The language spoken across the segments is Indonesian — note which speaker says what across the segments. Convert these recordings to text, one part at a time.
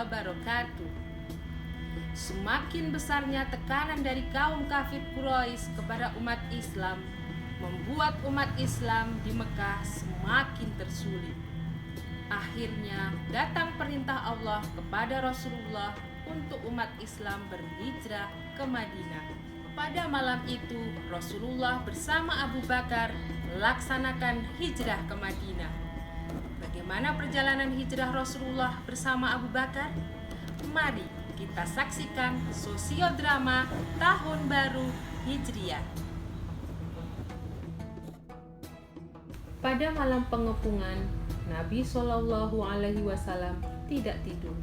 Speaker 1: wabarakatuh. Semakin besarnya tekanan dari kaum kafir Quraisy kepada umat Islam membuat umat Islam di Mekah semakin tersulit. Akhirnya datang perintah Allah kepada Rasulullah untuk umat Islam berhijrah ke Madinah. Pada malam itu Rasulullah bersama Abu Bakar melaksanakan hijrah ke Madinah. Bagaimana perjalanan hijrah Rasulullah bersama Abu Bakar? Mari kita saksikan sosiodrama Tahun Baru Hijriah. Pada malam pengepungan, Nabi Shallallahu Alaihi Wasallam tidak tidur.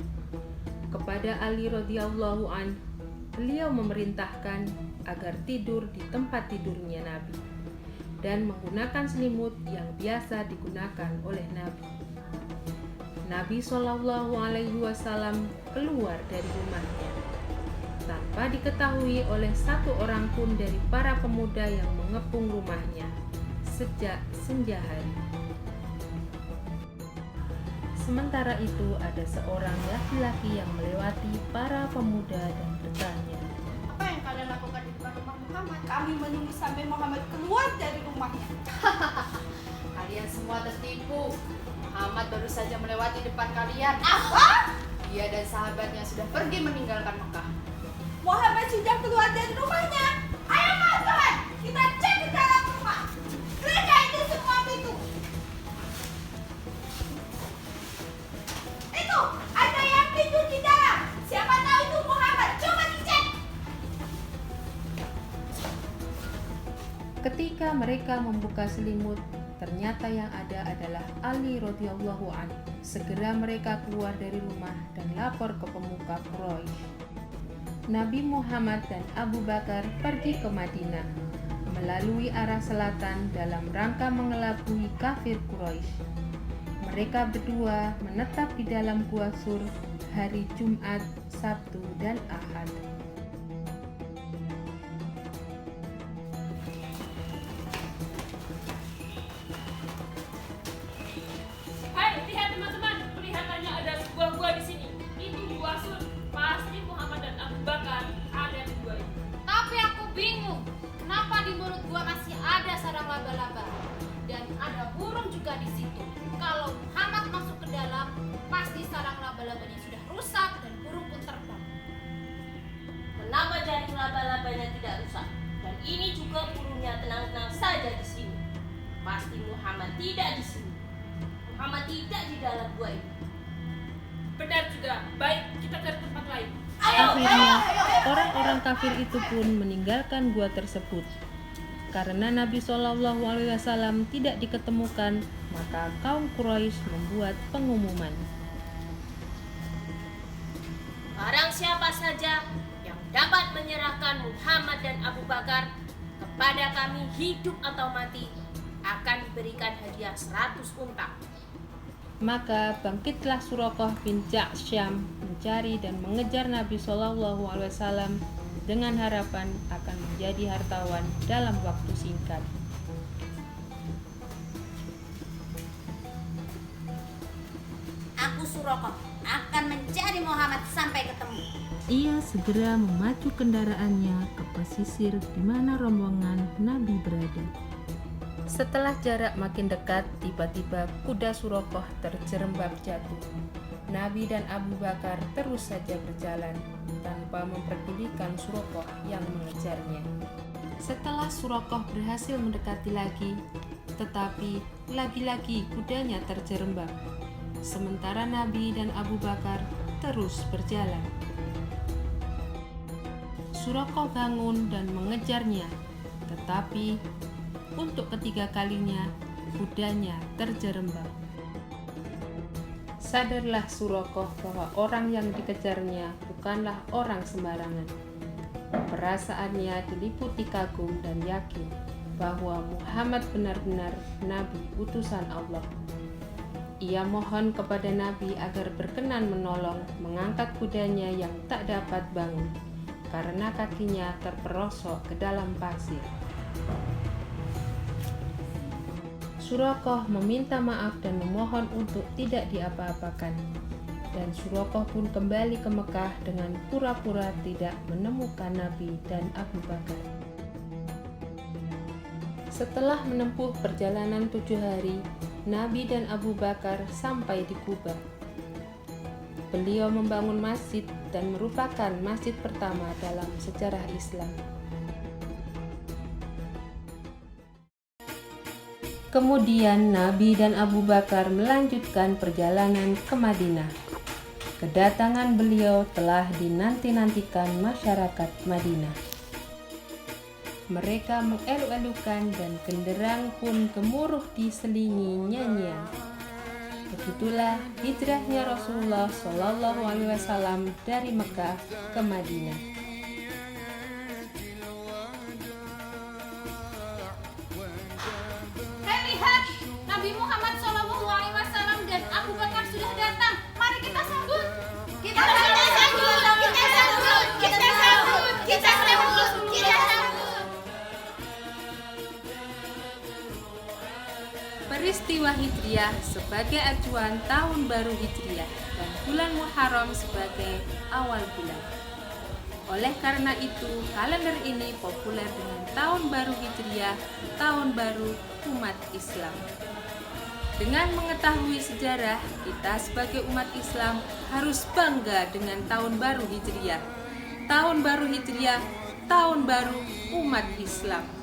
Speaker 1: Kepada Ali radhiyallahu an, beliau memerintahkan agar tidur di tempat tidurnya Nabi dan menggunakan selimut yang biasa digunakan oleh Nabi. Nabi Shallallahu Alaihi Wasallam keluar dari rumahnya tanpa diketahui oleh satu orang pun dari para pemuda yang mengepung rumahnya sejak senja hari. Sementara itu ada seorang laki-laki yang melewati para pemuda dan bertanya,
Speaker 2: "Apa yang kalian lakukan di depan rumah Muhammad? Kami menunggu sampai Muhammad keluar dari rumahnya."
Speaker 3: Kalian semua tertipu. Muhammad baru saja melewati depan kalian. Dia dan sahabatnya sudah pergi meninggalkan Mekah.
Speaker 2: Muhammad sudah keluar dari rumahnya. Ayo teman-teman, kita cek ke dalam rumah. Geledah itu semua pintu. Itu, ada yang tidur di dalam. Siapa tahu itu Muhammad. Coba dicek.
Speaker 1: ketika mereka membuka selimut, ternyata yang ada adalah Ali radhiyallahu anhu. Segera mereka keluar dari rumah dan lapor ke pemuka Quraisy. Nabi Muhammad dan Abu Bakar pergi ke Madinah melalui arah selatan dalam rangka mengelabui kafir Quraisy. Mereka berdua menetap di dalam Gua Sur hari Jumat, Sabtu, dan Ahad.
Speaker 4: Hai, lihat teman-teman, kelihatannya ada sebuah gua di sini. Itu Gua Sur. Pasti Muhammad dan Abu Bakar ada di gua itu.
Speaker 3: Tapi aku bingung, kenapa di mulut gua masih ada sarang laba-laba dan ada burung juga di situ. Kalau Muhammad masuk ke dalam, pasti sarang laba-labanya sudah rusak dan burung pun terbang.
Speaker 5: Kenapa jaring laba-labanya tidak rusak? Dan ini juga burungnya tenang-tenang saja di sini. Pasti Muhammad tidak di sini. Muhammad tidak di dalam gua ini.
Speaker 4: Benar juga. Baik, kita cari tempat lain.
Speaker 1: Akhirnya, orang-orang kafir itu pun meninggalkan gua tersebut. Karena Nabi Shallallahu Alaihi Wasallam tidak diketemukan, maka kaum Quraisy membuat pengumuman.
Speaker 5: Barang siapa saja yang dapat menyerahkan Muhammad dan Abu Bakar kepada kami hidup atau mati akan diberikan hadiah 100 unta.
Speaker 1: Maka bangkitlah Suraqah bin Ja'syam mencari dan mengejar Nabi Shallallahu Alaihi Wasallam dengan harapan akan menjadi hartawan dalam waktu singkat.
Speaker 2: Aku Suraqah akan mencari Muhammad sampai ketemu.
Speaker 1: Ia segera memacu kendaraannya ke pesisir di mana rombongan Nabi berada. Setelah jarak makin dekat, tiba-tiba kuda Suraqah terjerembab jatuh. Nabi dan Abu Bakar terus saja berjalan tanpa memperdulikan Suraqah yang mengejarnya. Setelah Suraqah berhasil mendekati lagi, tetapi lagi-lagi kudanya terjerembab. Sementara Nabi dan Abu Bakar terus berjalan. Suraqah bangun dan mengejarnya, tetapi untuk ketiga kalinya kudanya terjerembab. Sadarlah Suraqah bahwa orang yang dikejarnya bukanlah orang sembarangan. Perasaannya diliputi kagum dan yakin bahwa Muhammad benar-benar Nabi utusan Allah. Ia mohon kepada Nabi agar berkenan menolong mengangkat kudanya yang tak dapat bangun karena kakinya terperosok ke dalam pasir. Suraqah meminta maaf dan memohon untuk tidak diapa-apakan. dan Suraqah pun kembali ke Mekah dengan pura-pura tidak menemukan Nabi dan Abu Bakar. Setelah menempuh perjalanan 7 hari, Nabi dan Abu Bakar sampai di Kuba. Beliau membangun masjid dan merupakan masjid pertama dalam sejarah Islam. Kemudian Nabi dan Abu Bakar melanjutkan perjalanan ke Madinah. Kedatangan beliau telah dinanti-nantikan masyarakat Madinah. Mereka mengelu-elukan dan genderang pun gemuruh diselingi nyanyian. Begitulah hijrahnya Rasulullah Shallallahu Alaihi Wasallam dari Mekah ke Madinah.
Speaker 3: Lihat, Nabi Muhammad SAW dan Abu Bakar sudah datang. Mari kita sambut.
Speaker 2: Kita sambut.
Speaker 1: Peristiwa Hijriah sebagai acuan tahun baru Hijriah dan bulan Muharram sebagai awal bulan. Oleh karena itu, kalender ini populer dengan tahun baru Hijriah, tahun baru umat Islam. Dengan mengetahui sejarah, kita sebagai umat Islam harus bangga dengan tahun baru Hijriah. Tahun baru Hijriah, tahun baru umat Islam.